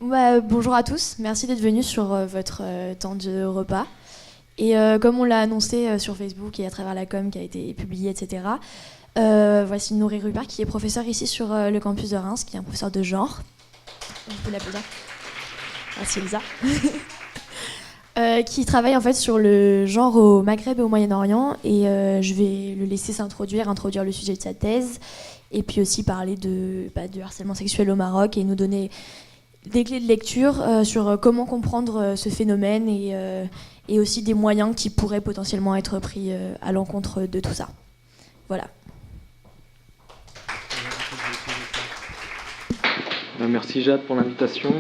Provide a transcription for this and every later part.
Bonjour à tous, merci d'être venus sur votre temps de repas. Et comme on l'a annoncé sur Facebook et à travers la com qui a été publiée, etc., voici Nouré Rupert qui est professeur ici sur le campus de Reims, qui est un professeur de genre. On peut l'applaudir. Merci Elisa. Qui travaille en fait sur le genre au Maghreb et au Moyen-Orient. Et je vais le laisser introduire le sujet de sa thèse, et puis aussi parler du harcèlement sexuel au Maroc et nous donner des clés de lecture sur comment comprendre ce phénomène et aussi des moyens qui pourraient potentiellement être pris à l'encontre de tout ça. Voilà. Merci Jade pour l'invitation.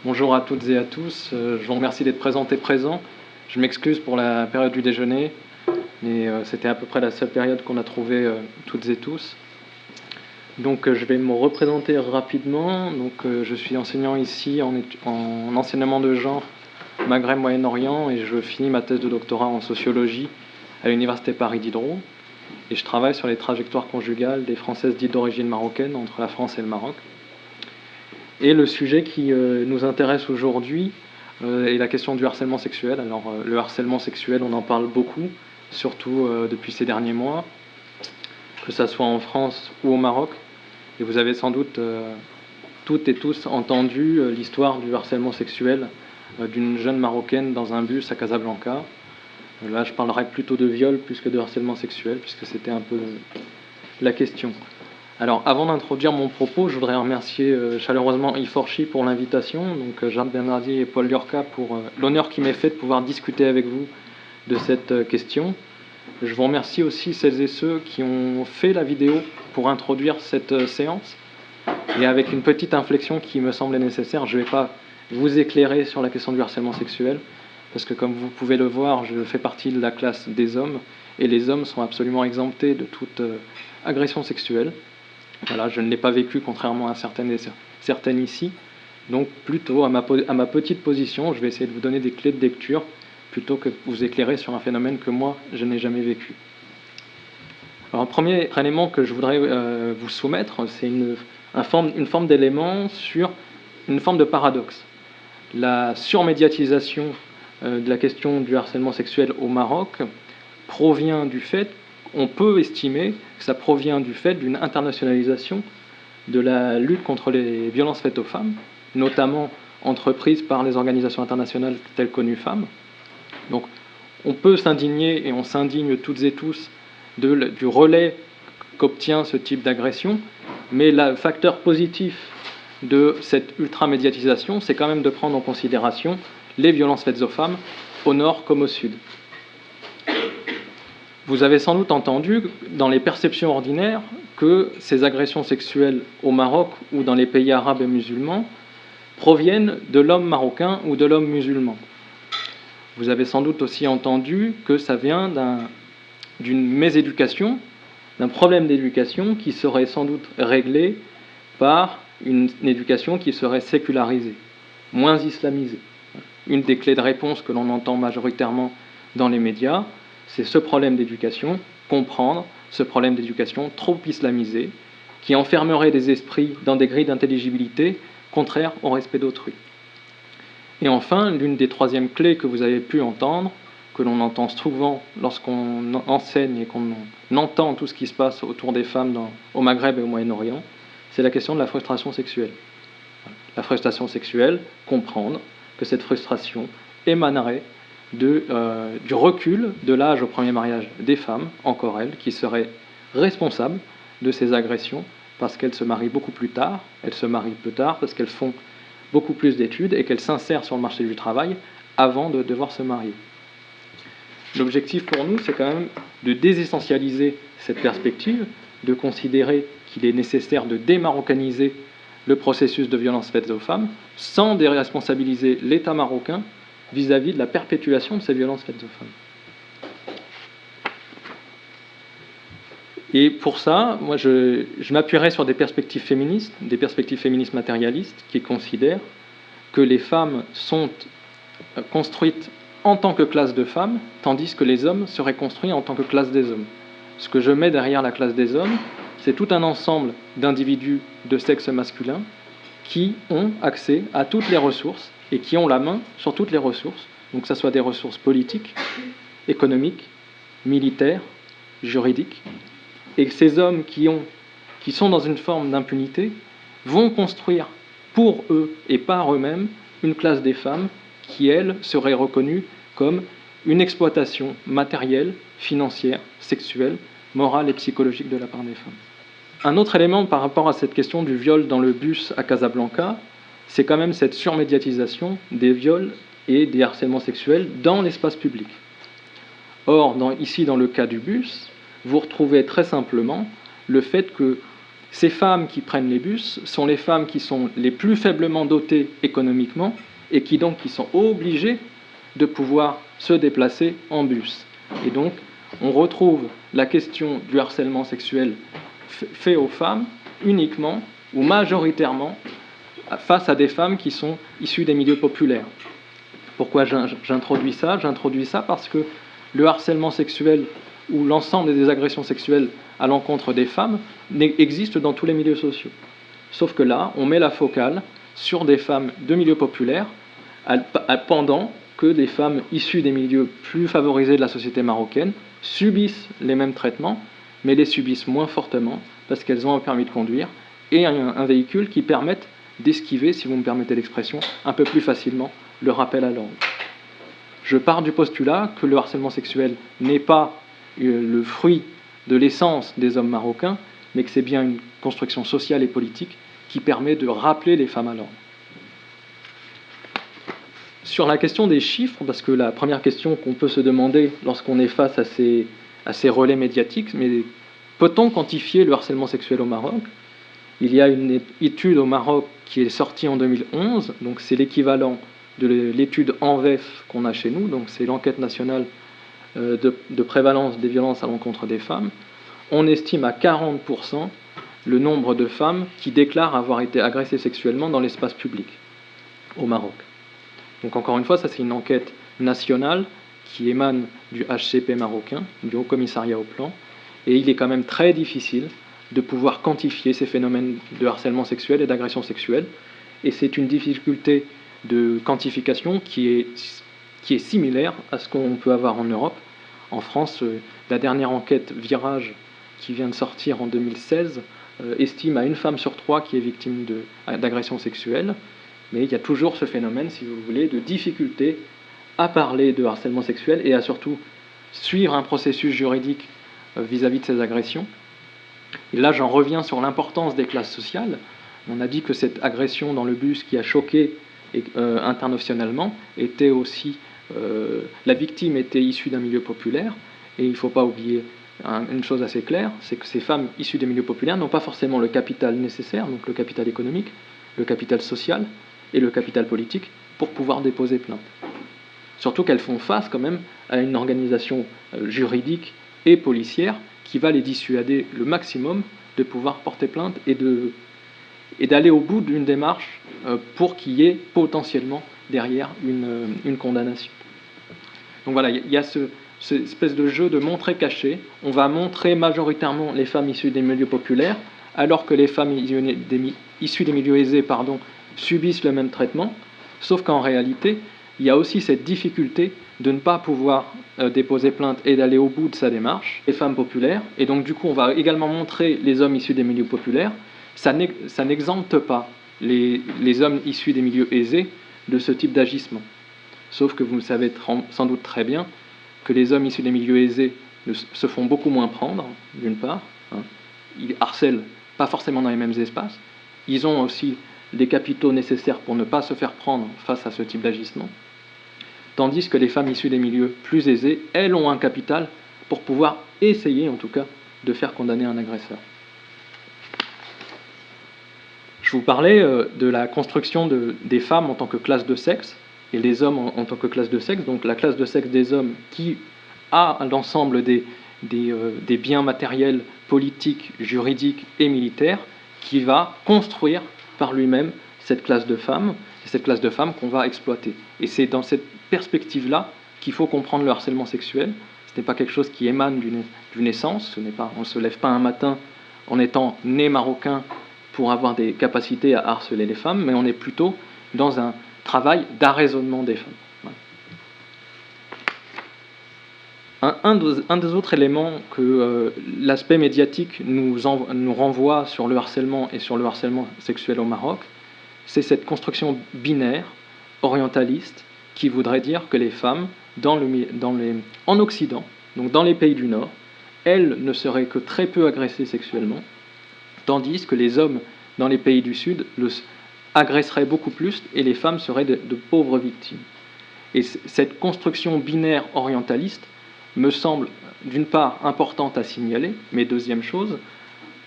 Bonjour à toutes et à tous. Je vous remercie d'être présents. Je m'excuse pour la période du déjeuner, mais c'était à peu près la seule période qu'on a trouvée toutes et tous. Donc je vais me représenter rapidement. Je suis enseignant ici en enseignement de genre Maghreb Moyen-Orient et je finis ma thèse de doctorat en sociologie à l'université Paris Diderot. Et je travaille sur les trajectoires conjugales des Françaises dites d'origine marocaine entre la France et le Maroc. Et le sujet qui nous intéresse aujourd'hui est la question du harcèlement sexuel. Alors le harcèlement sexuel, on en parle beaucoup, surtout depuis ces derniers mois, que ce soit en France ou au Maroc. Et vous avez sans doute toutes et tous entendu l'histoire du harcèlement sexuel d'une jeune Marocaine dans un bus à Casablanca. Là, je parlerai plutôt de viol plus que de harcèlement sexuel, puisque c'était un peu la question. Alors, avant d'introduire mon propos, je voudrais remercier chaleureusement Iforchi pour l'invitation, donc Jade Bernardi et Paul Liorca pour l'honneur qui m'est fait de pouvoir discuter avec vous de cette question. Je vous remercie aussi celles et ceux qui ont fait la vidéo pour introduire cette séance. Et avec une petite inflexion qui me semblait nécessaire, je ne vais pas vous éclairer sur la question du harcèlement sexuel, parce que comme vous pouvez le voir, je fais partie de la classe des hommes, et les hommes sont absolument exemptés de toute agression sexuelle. Voilà, je ne l'ai pas vécu, contrairement à certaines ici. Donc plutôt à ma petite position, je vais essayer de vous donner des clés de lecture, plutôt que de vous éclairer sur un phénomène que moi, je n'ai jamais vécu. Alors, un premier élément que je voudrais vous soumettre, c'est une forme d'élément sur une forme de paradoxe. La surmédiatisation de la question du harcèlement sexuel au Maroc provient du fait, on peut estimer que ça provient du fait d'une internationalisation de la lutte contre les violences faites aux femmes, notamment entreprise par les organisations internationales telles qu'ONU Femmes. Donc, on peut s'indigner, et on s'indigne toutes et tous, du relais qu'obtient ce type d'agression, mais le facteur positif de cette ultra-médiatisation, c'est quand même de prendre en considération les violences faites aux femmes, au nord comme au sud. Vous avez sans doute entendu, dans les perceptions ordinaires, que ces agressions sexuelles au Maroc ou dans les pays arabes et musulmans proviennent de l'homme marocain ou de l'homme musulman. Vous avez sans doute aussi entendu que ça vient d'une méséducation, d'un problème d'éducation qui serait sans doute réglé par une éducation qui serait sécularisée, moins islamisée. Une des clés de réponse que l'on entend majoritairement dans les médias, c'est ce problème d'éducation, comprendre ce problème d'éducation trop islamisé, qui enfermerait des esprits dans des grilles d'intelligibilité contraires au respect d'autrui. Et enfin, l'une des troisièmes clés que vous avez pu entendre, que l'on entend souvent lorsqu'on enseigne et qu'on entend tout ce qui se passe autour des femmes au Maghreb et au Moyen-Orient, c'est la question de la frustration sexuelle. La frustration sexuelle, comprendre que cette frustration émanerait du recul de l'âge au premier mariage des femmes, encore elles, qui seraient responsables de ces agressions parce qu'elles se marient beaucoup plus tard, elles se marient plus tard parce qu'elles font beaucoup plus d'études et qu'elles s'insèrent sur le marché du travail avant de devoir se marier. L'objectif pour nous, c'est quand même de désessentialiser cette perspective, de considérer qu'il est nécessaire de démaroccaniser le processus de violence faite aux femmes, sans déresponsabiliser l'État marocain vis-à-vis de la perpétuation de ces violences faites aux femmes. Et pour ça, moi, je m'appuierai sur des perspectives féministes matérialistes, qui considèrent que les femmes sont construites en tant que classe de femmes, tandis que les hommes seraient construits en tant que classe des hommes. Ce que je mets derrière la classe des hommes, c'est tout un ensemble d'individus de sexe masculin qui ont accès à toutes les ressources et qui ont la main sur toutes les ressources, donc que ce soit des ressources politiques, économiques, militaires, juridiques. Et ces hommes qui sont dans une forme d'impunité vont construire pour eux et par eux-mêmes une classe des femmes qui, elle, serait reconnue comme une exploitation matérielle, financière, sexuelle, morale et psychologique de la part des femmes. Un autre élément par rapport à cette question du viol dans le bus à Casablanca, c'est quand même cette surmédiatisation des viols et des harcèlements sexuels dans l'espace public. Or, ici, dans le cas du bus, vous retrouvez très simplement le fait que ces femmes qui prennent les bus sont les femmes qui sont les plus faiblement dotées économiquement et qui sont obligées de pouvoir se déplacer en bus. Et donc, on retrouve la question du harcèlement sexuel fait aux femmes uniquement ou majoritairement face à des femmes qui sont issues des milieux populaires. Pourquoi j'introduis ça ? J'introduis ça parce que le harcèlement sexuel ou l'ensemble des agressions sexuelles à l'encontre des femmes existe dans tous les milieux sociaux. Sauf que là, on met la focale sur des femmes de milieux populaires pendant que des femmes issues des milieux plus favorisés de la société marocaine subissent les mêmes traitements, mais les subissent moins fortement parce qu'elles ont un permis de conduire et un véhicule qui permettent d'esquiver, si vous me permettez l'expression, un peu plus facilement le rappel à l'ordre. Je pars du postulat que le harcèlement sexuel n'est pas le fruit de l'essence des hommes marocains, mais que c'est bien une construction sociale et politique qui permet de rappeler les femmes à l'ordre. Sur la question des chiffres, parce que la première question qu'on peut se demander lorsqu'on est face à ces relais médiatiques, mais peut-on quantifier le harcèlement sexuel au Maroc ? Il y a une étude au Maroc qui est sortie en 2011, donc c'est l'équivalent de l'étude ANVEF qu'on a chez nous, donc c'est l'enquête nationale de prévalence des violences à l'encontre des femmes. On estime à 40% le nombre de femmes qui déclarent avoir été agressées sexuellement dans l'espace public au Maroc. Donc encore une fois, ça c'est une enquête nationale qui émane du HCP marocain, du Haut Commissariat au Plan, et il est quand même très difficile de pouvoir quantifier ces phénomènes de harcèlement sexuel et d'agression sexuelle, et c'est une difficulté de quantification qui est similaire à ce qu'on peut avoir en Europe. En France, la dernière enquête Virage qui vient de sortir en 2016 estime à 1 femme sur 3 qui est victime d'agression sexuelle, mais il y a toujours ce phénomène, si vous voulez, de difficulté à parler de harcèlement sexuel et à surtout suivre un processus juridique vis-à-vis de ces agressions. Et là, j'en reviens sur l'importance des classes sociales. On a dit que cette agression dans le bus qui a choqué internationalement était aussi... la victime était issue d'un milieu populaire, et il ne faut pas oublier une chose assez claire, c'est que ces femmes issues des milieux populaires n'ont pas forcément le capital nécessaire, donc le capital économique, le capital social et le capital politique pour pouvoir déposer plainte. Surtout qu'elles font face quand même à une organisation juridique et policière qui va les dissuader le maximum de pouvoir porter plainte et d'aller au bout d'une démarche pour qu'il y ait potentiellement derrière une condamnation. Donc voilà, il y a cette espèce de jeu de montrer caché. On va montrer majoritairement les femmes issues des milieux populaires, alors que les femmes issues des milieux aisés subissent le même traitement, sauf qu'en réalité, il y a aussi cette difficulté de ne pas pouvoir déposer plainte et d'aller au bout de sa démarche, les femmes populaires, et donc du coup on va également montrer les hommes issus des milieux populaires. Ça n'exempte pas les hommes issus des milieux aisés de ce type d'agissement. Sauf que vous le savez sans doute très bien que les hommes issus des milieux aisés se font beaucoup moins prendre, d'une part. Ils harcèlent pas forcément dans les mêmes espaces. Ils ont aussi les capitaux nécessaires pour ne pas se faire prendre face à ce type d'agissement. Tandis que les femmes issues des milieux plus aisés, elles ont un capital pour pouvoir essayer, en tout cas, de faire condamner un agresseur. Je vous parlais de la construction des femmes en tant que classe de sexe et les hommes en tant que classe de sexe. Donc la classe de sexe des hommes qui a l'ensemble des biens matériels, politiques, juridiques et militaires, qui va construire par lui-même cette classe de femmes, et cette classe de femmes qu'on va exploiter. Et c'est dans cette perspective-là qu'il faut comprendre le harcèlement sexuel. Ce n'est pas quelque chose qui émane d'une naissance, on ne se lève pas un matin en étant né marocain pour avoir des capacités à harceler les femmes, mais on est plutôt dans un travail d'arraisonnement des femmes. Voilà. Un des autres éléments que l'aspect médiatique nous renvoie sur le harcèlement et sur le harcèlement sexuel au Maroc, c'est cette construction binaire, orientaliste, qui voudrait dire que les femmes, en Occident, donc dans les pays du Nord, elles ne seraient que très peu agressées sexuellement, tandis que les hommes dans les pays du Sud agresseraient beaucoup plus et les femmes seraient de pauvres victimes. Et cette construction binaire orientaliste me semble d'une part importante à signaler, mais deuxième chose,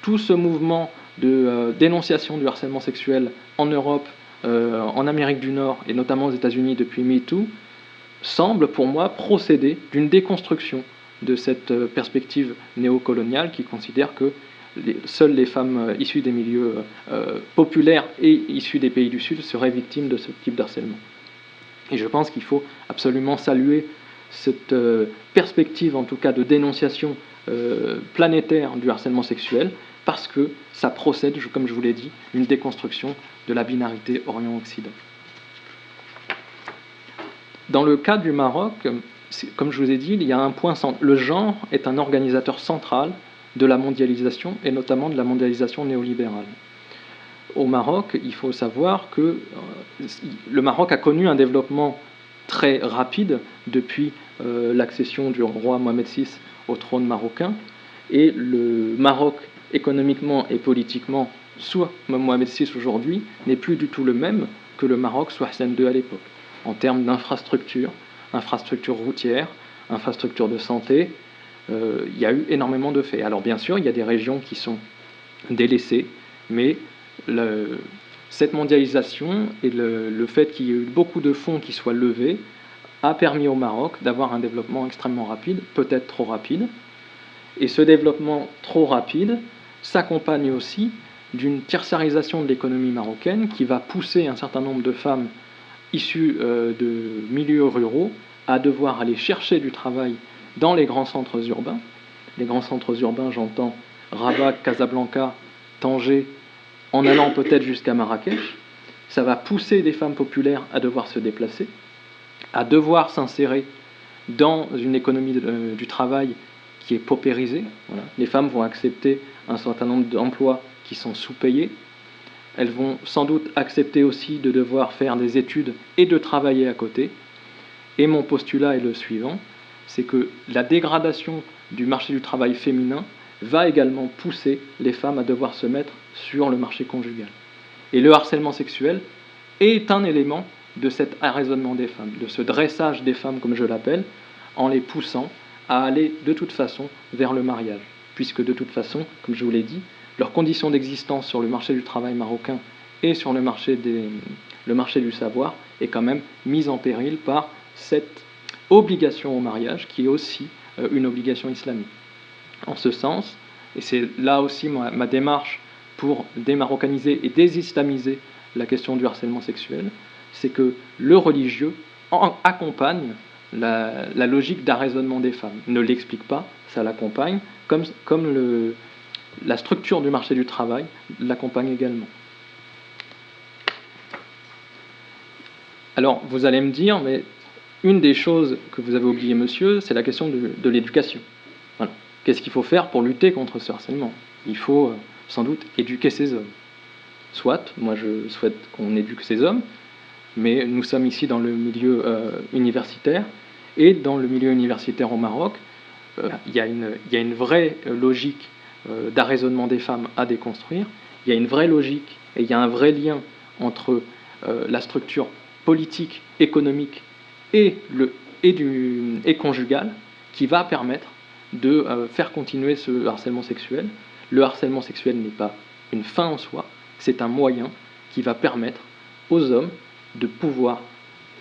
tout ce mouvement de dénonciation du harcèlement sexuel en Europe, en Amérique du Nord et notamment aux États-Unis depuis MeToo, semble pour moi procéder d'une déconstruction de cette perspective néocoloniale qui considère que seules les femmes issues des milieux populaires et issues des pays du Sud seraient victimes de ce type d'harcèlement. Et je pense qu'il faut absolument saluer cette perspective, en tout cas de dénonciation planétaire du harcèlement sexuel, parce que ça procède, comme je vous l'ai dit, d'une déconstruction de la binarité Orient-Occident. Dans le cas du Maroc, comme je vous ai dit, il y a un point central. Le genre est un organisateur central de la mondialisation, et notamment de la mondialisation néolibérale. Au Maroc, il faut savoir que le Maroc a connu un développement très rapide depuis l'accession du roi Mohamed VI au trône marocain, et le Maroc, économiquement et politiquement, sous Mohamed VI aujourd'hui, n'est plus du tout le même que le Maroc sous Hassan II à l'époque, en termes d'infrastructures, infrastructures routières, infrastructures de santé. Il y a eu énormément de faits. Alors bien sûr, il y a des régions qui sont délaissées, mais cette mondialisation et le fait qu'il y ait eu beaucoup de fonds qui soient levés a permis au Maroc d'avoir un développement extrêmement rapide, peut-être trop rapide. Et ce développement trop rapide s'accompagne aussi d'une tertiarisation de l'économie marocaine qui va pousser un certain nombre de femmes issues de milieux ruraux à devoir aller chercher du travail dans les grands centres urbains. Les grands centres urbains, j'entends Rabat, Casablanca, Tanger, en allant peut-être jusqu'à Marrakech. Ça va pousser des femmes populaires à devoir se déplacer, à devoir s'insérer dans une économie du travail qui est paupérisée. Voilà. Les femmes vont accepter un certain nombre d'emplois qui sont sous-payés. Elles vont sans doute accepter aussi de devoir faire des études et de travailler à côté. Et mon postulat est le suivant, c'est que la dégradation du marché du travail féminin va également pousser les femmes à devoir se mettre sur le marché conjugal. Et le harcèlement sexuel est un élément de cet arraisonnement des femmes, de ce dressage des femmes, comme je l'appelle, en les poussant à aller de toute façon vers le mariage, puisque de toute façon, comme je vous l'ai dit, leurs conditions d'existence sur le marché du travail marocain et sur le marché du savoir est quand même mise en péril par cette obligation au mariage qui est aussi une obligation islamique. En ce sens, et c'est là aussi ma démarche pour démarocaniser et désislamiser la question du harcèlement sexuel, c'est que le religieux accompagne la logique d'arraisonnement des femmes. Ne l'explique pas, ça l'accompagne, comme la structure du marché du travail l'accompagne également. Alors, vous allez me dire, mais une des choses que vous avez oublié, monsieur, c'est la question de l'éducation. Voilà. Qu'est-ce qu'il faut faire pour lutter contre ce harcèlement ? Il faut sans doute éduquer ces hommes. Soit, moi je souhaite qu'on éduque ces hommes, mais nous sommes ici dans le milieu universitaire, et dans le milieu universitaire au Maroc, il y a une vraie logique d'arraisonnement des femmes à déconstruire, il y a une vraie logique, et il y a un vrai lien entre la structure politique, économique et conjugale, qui va permettre de faire continuer ce harcèlement sexuel. Le harcèlement sexuel n'est pas une fin en soi, c'est un moyen qui va permettre aux hommes de pouvoir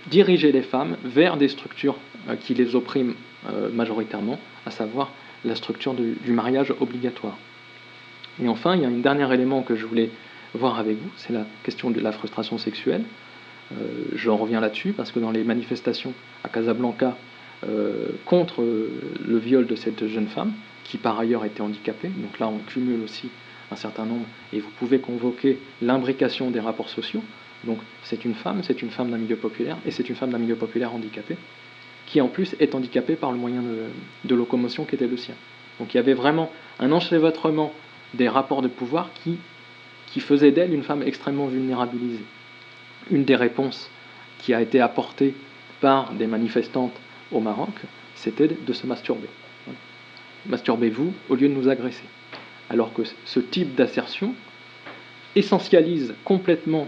diriger les femmes vers des structures qui les oppriment majoritairement, à savoir la structure du mariage obligatoire. Et enfin, il y a un dernier élément que je voulais voir avec vous, c'est la question de la frustration sexuelle. J'en reviens là-dessus parce que dans les manifestations à Casablanca contre le viol de cette jeune femme, qui par ailleurs était handicapée, donc là on cumule aussi un certain nombre, et vous pouvez convoquer l'imbrication des rapports sociaux. Donc c'est une femme d'un milieu populaire, et c'est une femme d'un milieu populaire handicapé, qui en plus est handicapée par le moyen de locomotion qui était le sien. Donc il y avait vraiment un enchevêtrement des rapports de pouvoir qui faisait d'elle une femme extrêmement vulnérabilisée. Une des réponses qui a été apportée par des manifestantes au Maroc, c'était de se masturber. Masturbez-vous au lieu de nous agresser. Alors que ce type d'assertion essentialise complètement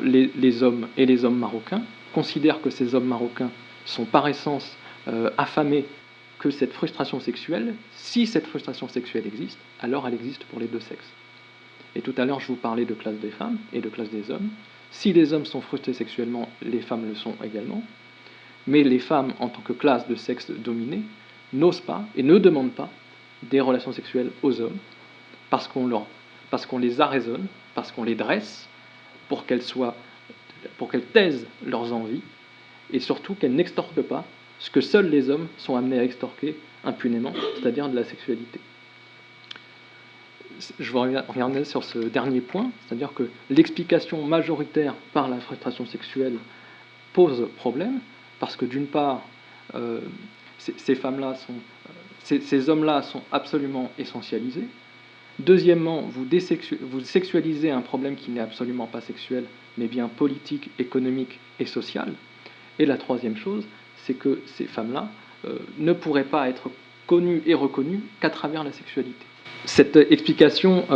les hommes et les hommes marocains, considère que ces hommes marocains sont par essence affamés que cette frustration sexuelle, si cette frustration sexuelle existe, alors elle existe pour les deux sexes. Et tout à l'heure, je vous parlais de classe des femmes et de classe des hommes. Si les hommes sont frustrés sexuellement, les femmes le sont également. Mais les femmes, en tant que classe de sexe dominé, n'osent pas et ne demandent pas des relations sexuelles aux hommes parce qu'on les arraisonne, parce qu'on les dresse pour qu'elles taisent leurs envies et surtout qu'elles n'extorquent pas ce que seuls les hommes sont amenés à extorquer impunément, c'est-à-dire de la sexualité. Je vais regarder sur ce dernier point, c'est-à-dire que l'explication majoritaire par la frustration sexuelle pose problème, parce que d'une part, ces hommes-là sont absolument essentialisés. Deuxièmement, vous sexualisez un problème qui n'est absolument pas sexuel, mais bien politique, économique et social. Et la troisième chose, c'est que ces femmes-là ne pourraient pas être connues et reconnues qu'à travers la sexualité. Cette explication,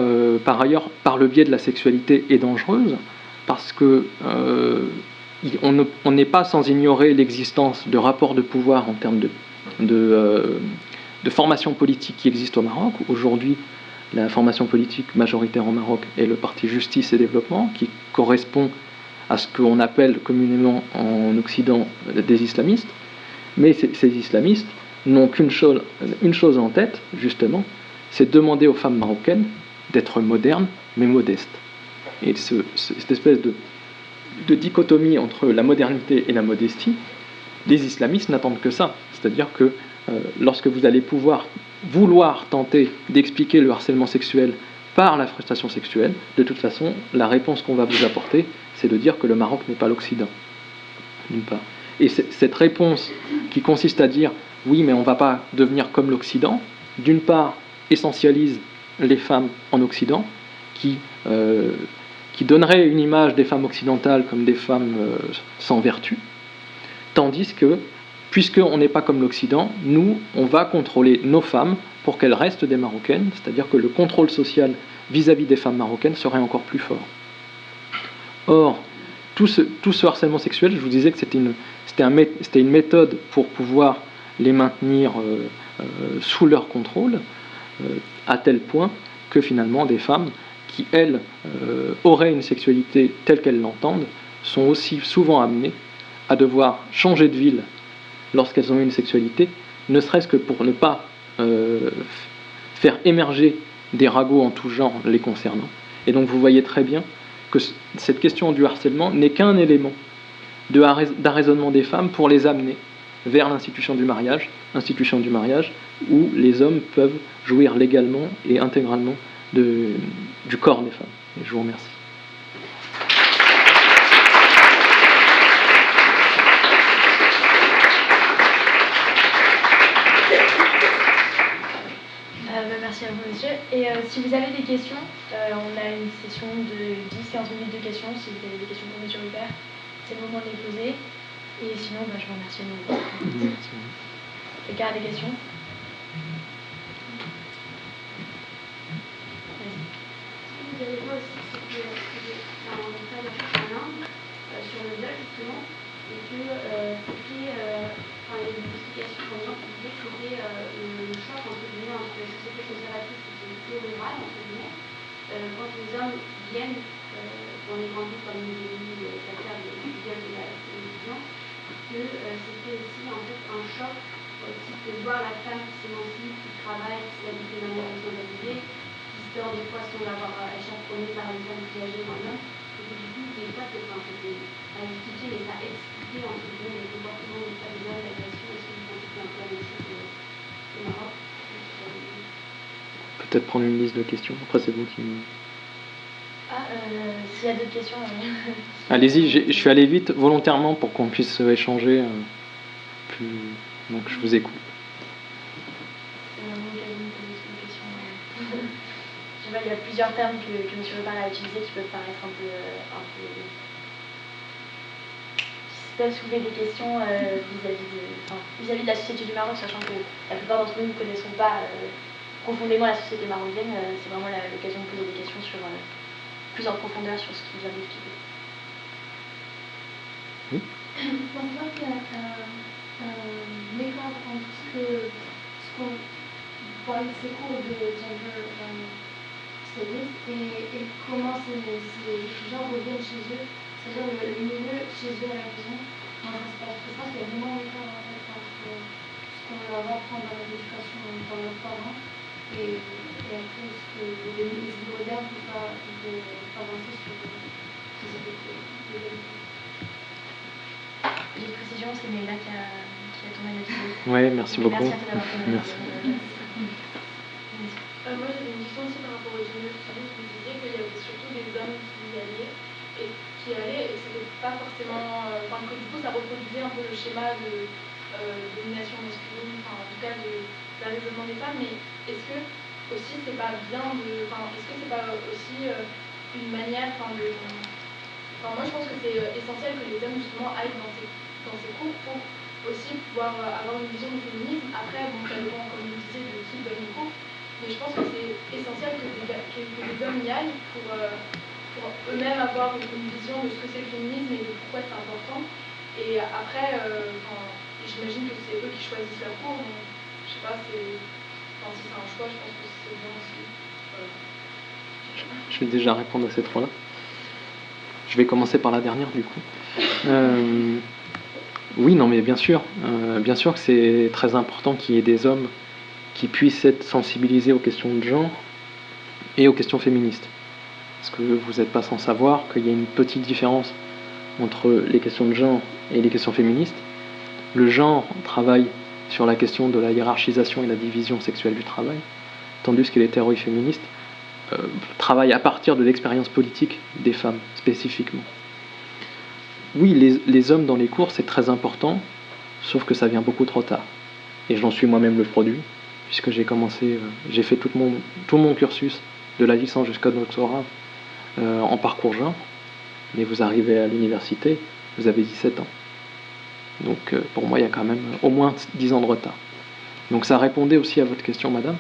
par ailleurs, par le biais de la sexualité, est dangereuse, parce que on n'est pas sans ignorer l'existence de rapports de pouvoir en termes de formation politique qui existent au Maroc. Aujourd'hui, la formation politique majoritaire au Maroc est le parti Justice et Développement, qui correspond à ce qu'on appelle communément en Occident des islamistes. Mais ces islamistes n'ont qu'une chose en tête, justement, c'est demander aux femmes marocaines d'être modernes mais modestes. Et cette espèce de dichotomie entre la modernité et la modestie, les islamistes n'attendent que ça. C'est-à-dire que lorsque vous allez vouloir tenter d'expliquer le harcèlement sexuel par la frustration sexuelle, de toute façon, la réponse qu'on va vous apporter, c'est de dire que le Maroc n'est pas l'Occident, d'une part. Et cette réponse qui consiste à dire « oui, mais on ne va pas devenir comme l'Occident », d'une part, essentialise les femmes en Occident, qui donnerait une image des femmes occidentales comme des femmes sans vertu, tandis que, puisqu'on n'est pas comme l'Occident, nous, on va contrôler nos femmes pour qu'elles restent des Marocaines, c'est-à-dire que le contrôle social vis-à-vis des femmes marocaines serait encore plus fort. Or, tout ce harcèlement sexuel, je vous disais que c'était une méthode pour pouvoir les maintenir sous leur contrôle, à tel point que finalement des femmes qui, elles, auraient une sexualité telle qu'elles l'entendent, sont aussi souvent amenées à devoir changer de ville lorsqu'elles ont une sexualité, ne serait-ce que pour ne pas faire émerger des ragots en tout genre les concernant. Et donc vous voyez très bien que cette question du harcèlement n'est qu'un élément d'arraisonnement des femmes pour les amener vers l'institution du mariage où les hommes peuvent jouir légalement et intégralement du corps des femmes. Et je vous remercie. Merci à vous, monsieur. Et si vous avez des questions, on a une session de 10-15 minutes de questions. Si vous avez des questions pour monsieur Rupert, c'est le moment de les poser. Et sinon, je vous remercie. Quelqu'un a des questions? Vous avez pas aussi on a fait un angle sur le viol justement, et que c'était une explication pour les gens qui disaient que c'était le choc entre guillemets entre la société conservatrice et la société rurale entre guillemets, quand les hommes viennent dans les grandes villes comme les villes la terre du viol de la télévision, que c'était aussi en fait un choc aussi de voir la femme qui s'émancipe, qui travaille, qui s'habille de manière rationalisée, des fois sans l'avoir échappé par une femme plus âgée dans l'homme, et que du coup, des fois, c'est pas à justifier, mais ça expliquer entre guillemets les comportements des femmes et l'agression. Est-ce que vous pensez que c'est un peu la même chose au Maroc? peut-être prendre une liste de questions. Après, c'est vous qui... S'il y a d'autres questions... Allez-y, je suis allé vite volontairement pour qu'on puisse échanger plus... Donc, je vous écoute. C'est vraiment l'occasion de poser une question. Je vois, il y a plusieurs termes que M. Lepar a utilisés qui peuvent paraître un peu qui peuvent soulever des questions vis-à-vis de la société du Maroc, sachant que la plupart d'entre nous ne connaissons pas profondément la société marocaine. C'est vraiment l'occasion de poser des questions plus en profondeur sur ce qu'il vient d'expliquer. Oui. Je pense pas qu'il y a un écart entre ce qu'on parle de ces cours de gender studies et comment ces étudiants reviennent chez eux, c'est-à-dire le milieu chez eux à la maison, comment ça se passe. Je pense qu'il y a vraiment un écart en fait, entre ce qu'on leur apprend dans l'éducation par leurs parents et après ce que les idées modernes peuvent avancer sur ces idées. Les précisions, c'est Néla qui a tourné la vidéo. Oui, merci beaucoup. Merci à toi d'avoir tourné la vidéo. Moi j'avais une question aussi par rapport au gender studies. Vous disiez qu'il y avait surtout des hommes qui y allaient et que c'était pas forcément. Que du coup ça reproduisait un peu le schéma de domination masculine, en tout cas d'un raisonnement des femmes, mais est-ce que aussi c'est pas bien de. Est-ce que c'est pas aussi une manière moi je pense que c'est essentiel que les hommes justement aillent dans ces cours pour aussi pouvoir avoir une vision du féminisme. Après, bon, ça dépend, comme vous disiez, de qui donne les cours, mais je pense que c'est essentiel que les hommes y aillent pour eux-mêmes avoir une vision de ce que c'est le féminisme et de pourquoi c'est important. Et après, j'imagine que c'est eux qui choisissent leurs cours, mais je sais pas, si c'est un choix, je pense que c'est bien aussi. Voilà. Je vais déjà répondre à ces trois-là. Je vais commencer par la dernière, du coup. Oui, non, mais bien sûr que c'est très important qu'il y ait des hommes qui puissent être sensibilisés aux questions de genre et aux questions féministes. Parce que vous n'êtes pas sans savoir qu'il y a une petite différence entre les questions de genre et les questions féministes. Le genre travaille sur la question de la hiérarchisation et la division sexuelle du travail, tandis que les théories féministes travaillent à partir de l'expérience politique des femmes, spécifiquement. Oui, les hommes dans les cours, c'est très important, sauf que ça vient beaucoup trop tard. Et j'en suis moi-même le produit, puisque j'ai fait tout mon cursus, de la licence jusqu'au doctorat, en parcours genre. Mais vous arrivez à l'université, vous avez 17 ans. Donc pour moi, il y a quand même au moins 10 ans de retard. Donc ça répondait aussi à votre question, madame,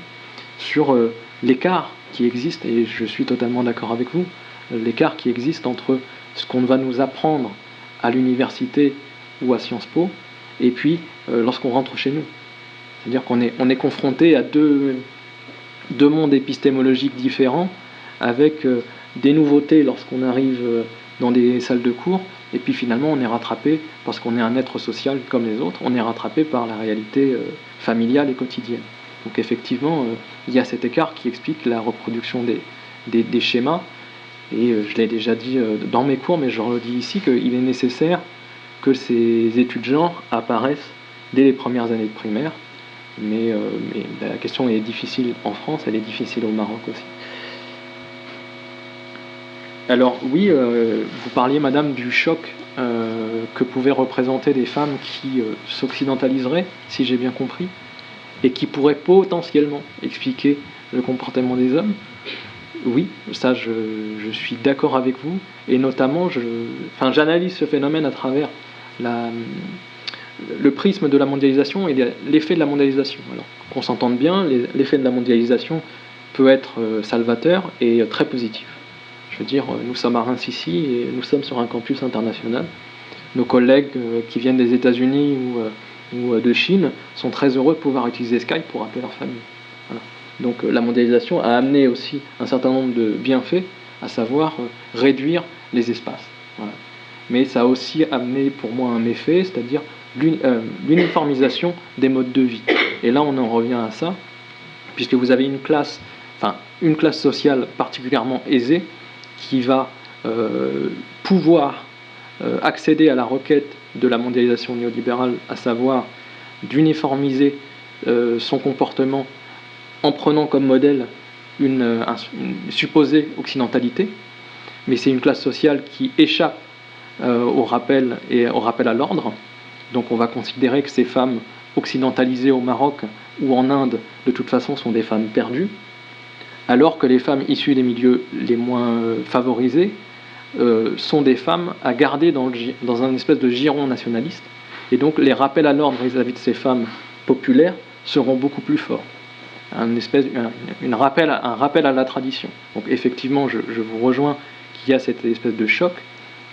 sur l'écart qui existe, et je suis totalement d'accord avec vous, l'écart qui existe entre ce qu'on va nous apprendre à l'université ou à Sciences Po, et puis lorsqu'on rentre chez nous. C'est-à-dire qu'on est confronté à deux mondes épistémologiques différents, avec des nouveautés lorsqu'on arrive dans des salles de cours, et puis finalement on est rattrapé, parce qu'on est un être social comme les autres, on est rattrapé par la réalité familiale et quotidienne. Donc effectivement, il y a cet écart qui explique la reproduction des schémas, et je l'ai déjà dit dans mes cours, mais je le redis ici, qu'il est nécessaire que ces études de genre apparaissent dès les premières années de primaire, mais la question est difficile en France, elle est difficile au Maroc aussi. Alors oui, vous parliez, madame, du choc que pouvaient représenter des femmes qui s'occidentaliseraient, si j'ai bien compris, et qui pourraient potentiellement expliquer le comportement des hommes. Oui, ça je suis d'accord avec vous, et notamment j'analyse ce phénomène à travers le prisme de la mondialisation et l'effet de la mondialisation. Alors qu'on s'entende bien, l'effet de la mondialisation peut être salvateur et très positif. Je veux dire, nous sommes à Reims ici et nous sommes sur un campus international. Nos collègues qui viennent des États-Unis ou de Chine sont très heureux de pouvoir utiliser Skype pour appeler leur famille. Voilà. Donc la mondialisation a amené aussi un certain nombre de bienfaits, à savoir réduire les espaces. Voilà. Mais ça a aussi amené pour moi un méfait, c'est-à-dire l'uniformisation des modes de vie. Et là on en revient à ça, puisque vous avez une classe sociale particulièrement aisée qui va pouvoir accéder à la requête de la mondialisation néolibérale, à savoir d'uniformiser son comportement en prenant comme modèle une supposée occidentalité, mais c'est une classe sociale qui échappe au rappel et au rappel à l'ordre. Donc on va considérer que ces femmes occidentalisées au Maroc ou en Inde, de toute façon, sont des femmes perdues, alors que les femmes issues des milieux les moins favorisés sont des femmes à garder dans un espèce de giron nationaliste. Et donc les rappels à l'ordre vis-à-vis de ces femmes populaires seront beaucoup plus forts. Un rappel à la tradition. Donc effectivement, je vous rejoins qu'il y a cette espèce de choc,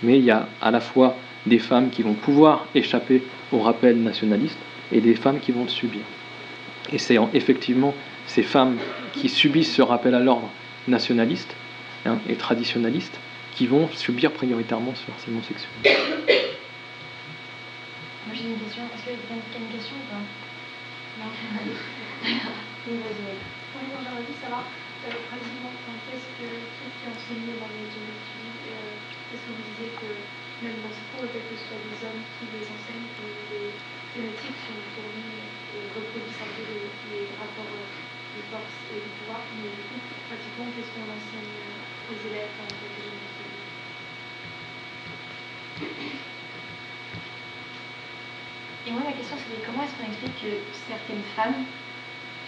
mais il y a à la fois des femmes qui vont pouvoir échapper au rappel nationaliste et des femmes qui vont le subir. Et c'est effectivement ces femmes qui subissent ce rappel à l'ordre nationaliste et traditionnaliste qui vont subir prioritairement ce harcèlement sexuel. Moi j'ai une question. Est-ce que quelqu'un a une question ou pas? Non. Oui, vas-y. Oui, moi j'aimerais juste savoir, pratiquement, qu'est-ce qui est enseigné dans les études. Est-ce que vous disiez que même dans ces cours, quels que soient des hommes qui les enseignent, que les thématiques sont tournées et reproduisent un peu les rapports de force et de pouvoir, mais du coup, pratiquement, qu'est-ce qu'on enseigne aux élèves en fait, Et moi ma question c'était comment est-ce qu'on explique que certaines femmes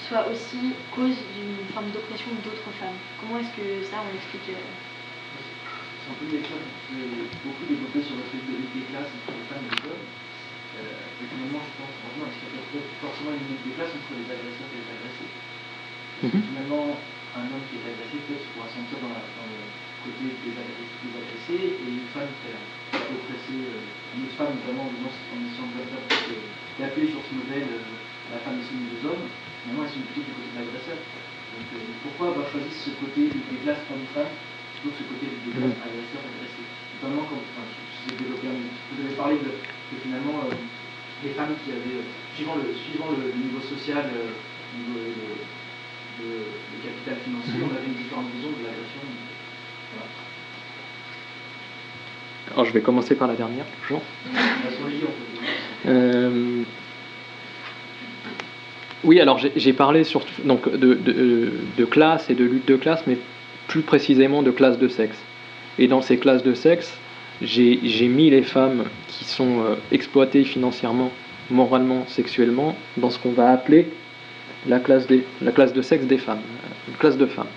soient aussi cause d'une forme d'oppression d'autres femmes? Comment est-ce que ça on explique C'est un peu des choses beaucoup développé sur le truc de lutte des classes entre les femmes et les hommes. Et finalement, je pense franchement, est-ce qu'il y a forcément une lutte des classes entre les agresseurs et les agressés? Finalement, un homme qui est agressé peut-être pourra se sentir dans le côté des agressés, et une femme qui est oppressée, une autre femme notamment en essayant d'appuyer sur ce modèle, la femme est soumise aux hommes, finalement elle se met plutôt du côté de l'agresseur. Donc pourquoi avoir choisi ce côté des classes hommes-femmes plutôt que ce côté des classes agresseurs-agressés? Notamment quand vous avez parlé que finalement les femmes qui avaient, suivant le niveau social, le capital financier, on avait une différente vision de l'agression. Voilà. Alors je vais commencer par la dernière, toujours. Oui, alors j'ai parlé surtout donc, de classe et de lutte de classe, mais plus précisément de classes de sexe. Et dans ces classes de sexe, j'ai mis les femmes qui sont exploitées financièrement, moralement, sexuellement, dans ce qu'on va appeler la classe de sexe des femmes, une classe de femmes.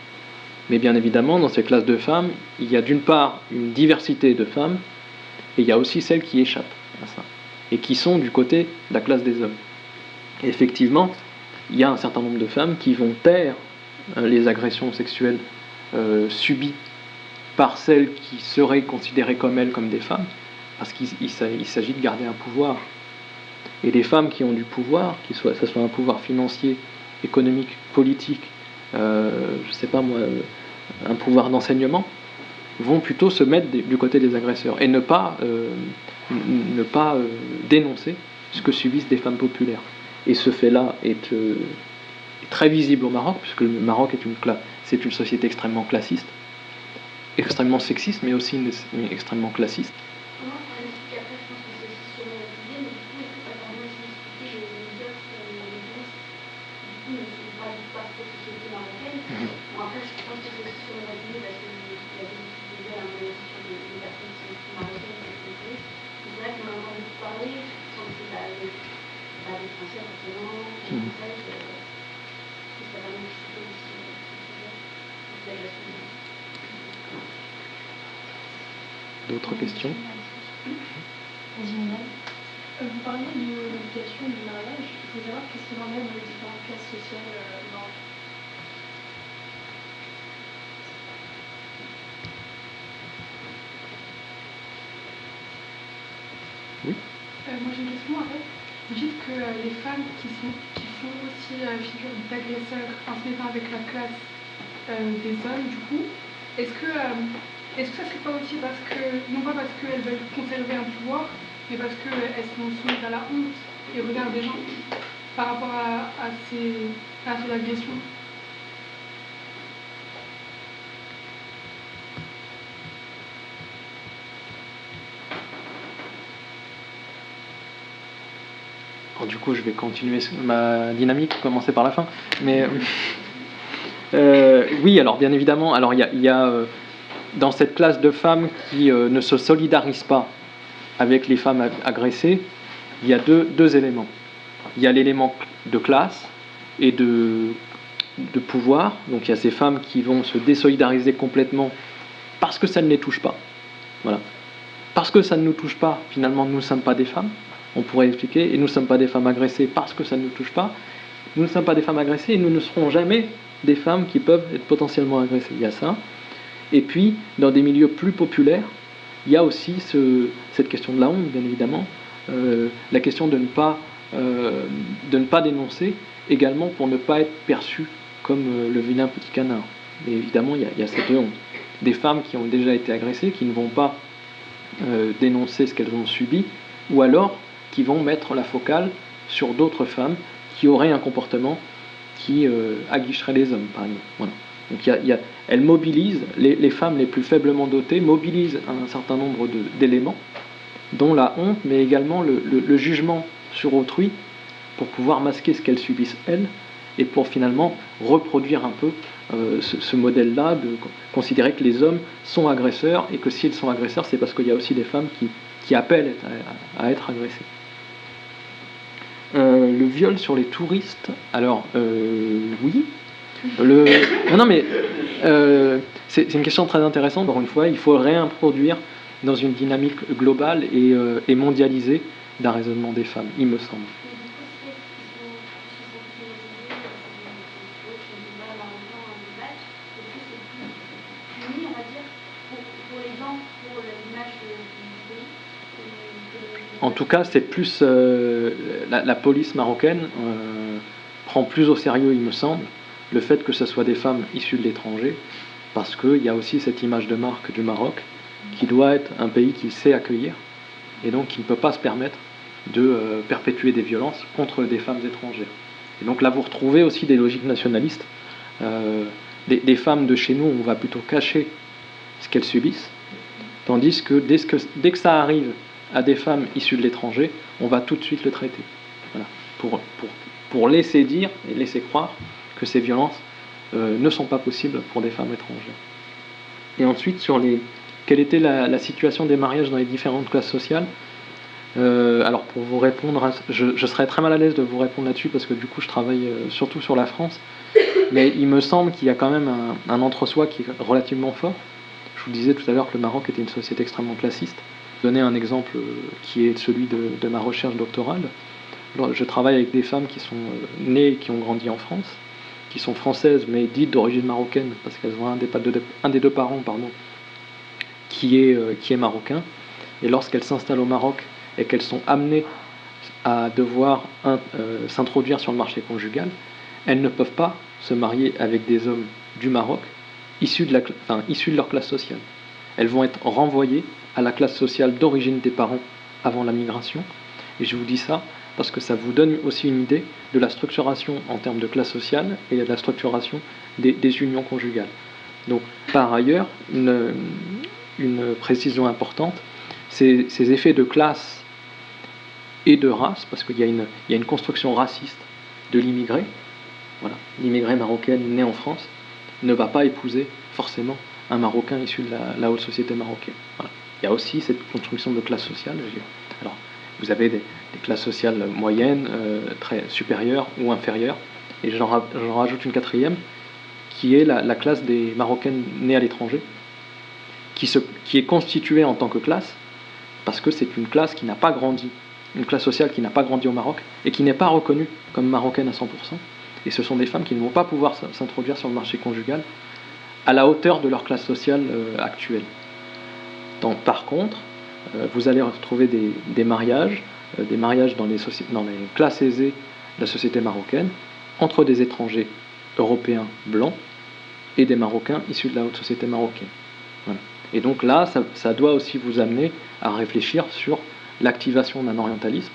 Mais bien évidemment, dans ces classes de femmes, il y a d'une part une diversité de femmes, et il y a aussi celles qui échappent à ça, et qui sont du côté de la classe des hommes. Et effectivement, il y a un certain nombre de femmes qui vont taire les agressions sexuelles subies par celles qui seraient considérées comme elles comme des femmes, parce qu'il s'agit de garder un pouvoir. Et les femmes qui ont du pouvoir, que ce soit un pouvoir financier, économique, politique, je sais pas moi, un pouvoir d'enseignement, vont plutôt se mettre du côté des agresseurs et ne pas dénoncer ce que subissent des femmes populaires. Et ce fait-là est très visible au Maroc, puisque le Maroc c'est une société extrêmement classiste, extrêmement sexiste, mais aussi extrêmement classiste. D'autres questions? Vous parliez de l'éducation du mariage. Il faut savoir qu'est-ce qu'il en est dans les différentes classes sociales dans... Oui. Moi j'ai une question en fait. Vous dites que les femmes qui font aussi figure d'agresseurs en se mettant avec la classe des hommes, du coup, est-ce que ça serait pas aussi parce que, non pas parce qu'elles veulent conserver un pouvoir, mais parce qu'elles sont soumises à la honte et au regard des gens par rapport à ces agressions? Alors, du coup, je vais continuer ma dynamique, commencer par la fin. Mais Oui, alors bien évidemment, alors il y a dans cette classe de femmes qui ne se solidarisent pas avec les femmes agressées, il y a deux éléments. Il y a l'élément de classe et de pouvoir. Donc il y a ces femmes qui vont se désolidariser complètement parce que ça ne les touche pas. Voilà. Parce que ça ne nous touche pas, finalement, nous ne sommes pas des femmes. On pourrait expliquer, et nous ne sommes pas des femmes agressées parce que ça ne nous touche pas. Nous ne sommes pas des femmes agressées et nous ne serons jamais des femmes qui peuvent être potentiellement agressées. Il y a ça. Et puis, dans des milieux plus populaires, il y a aussi cette question de la honte, bien évidemment, la question de ne pas dénoncer, également pour ne pas être perçu comme le vilain petit canard. Et évidemment, il y a cette honte. Des femmes qui ont déjà été agressées, qui ne vont pas dénoncer ce qu'elles ont subi, ou alors qui vont mettre la focale sur d'autres femmes qui auraient un comportement qui aguicherait les hommes, par exemple. Voilà. Donc elles mobilisent, les femmes les plus faiblement dotées mobilisent un certain nombre d'éléments, dont la honte, mais également le jugement sur autrui, pour pouvoir masquer ce qu'elles subissent elles, et pour finalement reproduire un peu ce modèle-là, de considérer que les hommes sont agresseurs, et que s'ils sont agresseurs, c'est parce qu'il y a aussi des femmes qui appellent à être agressées. Le viol sur les touristes, alors oui. Non, mais c'est une question très intéressante. Encore une fois, il faut réintroduire dans une dynamique globale et mondialisée d'un raisonnement des femmes, il me semble. En tout cas, c'est plus la police marocaine prend plus au sérieux, il me semble, le fait que ce soit des femmes issues de l'étranger, parce qu'il y a aussi cette image de marque du Maroc, qui doit être un pays qui sait accueillir, et donc qui ne peut pas se permettre de perpétuer des violences contre des femmes étrangères. Et donc là, vous retrouvez aussi des logiques nationalistes. Des femmes de chez nous, on va plutôt cacher ce qu'elles subissent, tandis que dès que ça arrive à des femmes issues de l'étranger, on va tout de suite le traiter. Voilà. Pour laisser dire et laisser croire que ces violences ne sont pas possibles pour des femmes étrangères. Et ensuite, sur quelle était la situation des mariages dans les différentes classes sociales. Alors pour vous répondre, je serais très mal à l'aise de vous répondre là-dessus, parce que du coup je travaille surtout sur la France, mais il me semble qu'il y a quand même un entre-soi qui est relativement fort. Je vous disais tout à l'heure que le Maroc était une société extrêmement classiste. Je vais donner un exemple qui est celui de ma recherche doctorale. Je travaille avec des femmes qui sont nées et qui ont grandi en France, qui sont françaises mais dites d'origine marocaine, parce qu'elles ont un des deux parents qui est marocain. Et lorsqu'elles s'installent au Maroc et qu'elles sont amenées à devoir s'introduire sur le marché conjugal, elles ne peuvent pas se marier avec des hommes du Maroc issus de leur classe sociale. Elles vont être renvoyées à la classe sociale d'origine des parents avant la migration. Et je vous dis ça parce que ça vous donne aussi une idée de la structuration en termes de classe sociale et de la structuration des unions conjugales. Donc, par ailleurs, une précision importante, ces effets de classe et de race, parce qu'il y a une construction raciste de l'immigré. Voilà. L'immigré marocaine né en France ne va pas épouser forcément un Marocain issu de la haute société marocaine. Voilà. Il y a aussi cette construction de classe sociale. Alors, vous avez des classes sociales moyennes, très supérieures ou inférieures, et j'en rajoute une quatrième, qui est la classe des Marocaines nées à l'étranger, qui est constituée en tant que classe, parce que c'est une classe qui n'a pas grandi, une classe sociale qui n'a pas grandi au Maroc, et qui n'est pas reconnue comme marocaine à 100%, et ce sont des femmes qui ne vont pas pouvoir s'introduire sur le marché conjugal à la hauteur de leur classe sociale actuelle. Par contre, vous allez retrouver des mariages dans les classes aisées de la société marocaine, entre des étrangers européens blancs et des Marocains issus de la haute société marocaine. Voilà. Et donc là, ça doit aussi vous amener à réfléchir sur l'activation d'un orientalisme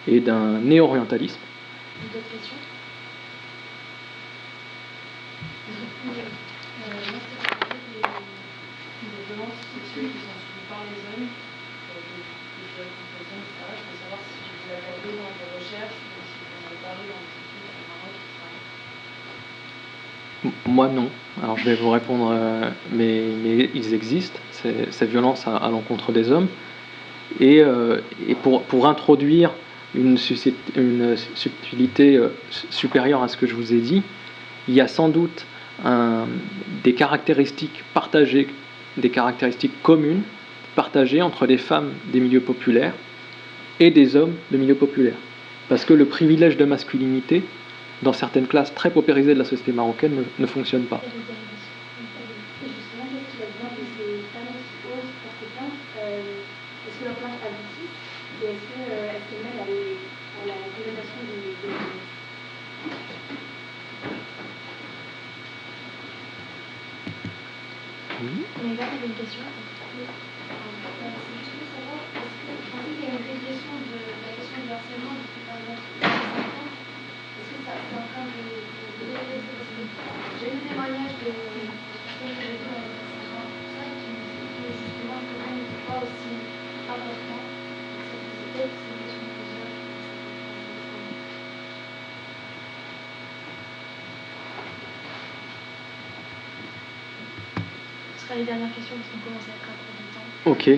et d'un néo-orientalisme. D'autres questions? Moi, c'était pour parler des violences sexuelles qui sont subies par les hommes, des viols contre les hommes, etc. Je voulais savoir si vous l'avez abordé dans vos recherches ou si vous en avez parlé dans les études au Maroc, etc. Moi, non. Alors, je vais vous répondre, mais ils existent, ces violences à l'encontre des hommes. Et pour introduire une subtilité supérieure à ce que je vous ai dit, il y a sans doute des caractéristiques partagées, des caractéristiques communes partagées entre les femmes des milieux populaires et des hommes de milieux populaires. Parce que le privilège de masculinité, dans certaines classes très paupérisées de la société marocaine, ne fonctionne pas. Et justement, qu'est-ce qu'il advient de ces femmes qui osent porter plainte? Est-ce que leur plainte aboutit? Et est-ce qu'elles mènent à la condamnation des Mais là, il y avait une question. C'est juste pour savoir, est-ce que vous pensez qu'il y a une régression de la question du harcèlement depuis par exemple 5 ans? Est-ce que ça c'est en train de régresser? Parce que j'ai eu des témoignages de personnes que j'ai vues dans les harcèlements, tout ça, qui me disent que justement le problème n'est pas aussi important. Donc c'est peut-être une question de mesure. Ce sera les dernières questions parce qu'on commence à être à court de temps. Ok,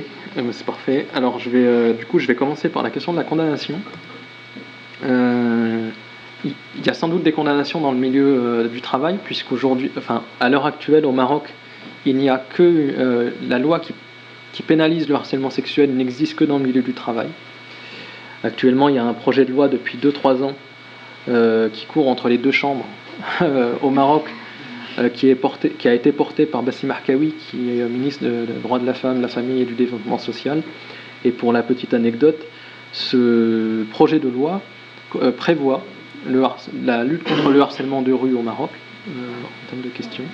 c'est parfait. Alors je vais commencer par la question de la condamnation. Il y a sans doute des condamnations dans le milieu du travail, puisqu'aujourd'hui, à l'heure actuelle au Maroc, il n'y a que la loi qui pénalise le harcèlement sexuel n'existe que dans le milieu du travail. Actuellement, il y a un projet de loi depuis 2-3 ans qui court entre les deux chambres au Maroc, qui a été porté par Bassim Arkaoui, qui est ministre des droits de la femme, de la famille et du développement social. Et pour la petite anecdote, ce projet de loi prévoit la lutte contre le harcèlement de rue au Maroc, en termes de questions.